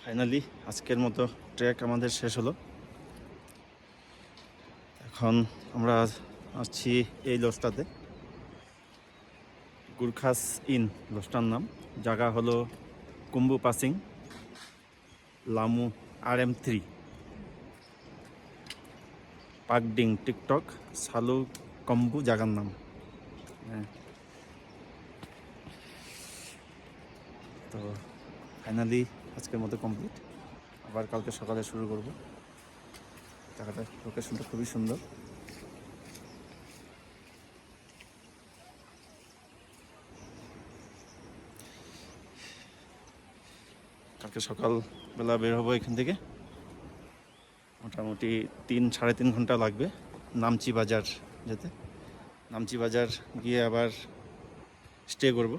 Finally আজকের মতো trek আমাদের শেষ হলো। এখন আমরা আসছি এই লজটাতে, গুরখাস ইন লজটার নাম। জায়গা হলো কুম্বু পাসিং, লামু RM3, পাকডিং টিকটক, সালু কম্বু জায়গার নাম। হ্যাঁ, তো ফাইনালি আজকের মতো কমপ্লিট। আবার কালকে সকালে শুরু করব। জায়গাটা লোকেশনটা খুবই সুন্দর। কালকে সকালবেলা বের হবো এখান থেকে। মোটামুটি 3-3.5 ঘন্টা লাগবে নামচি বাজার যেতে। নামচি বাজার গিয়ে আবার স্টে করব।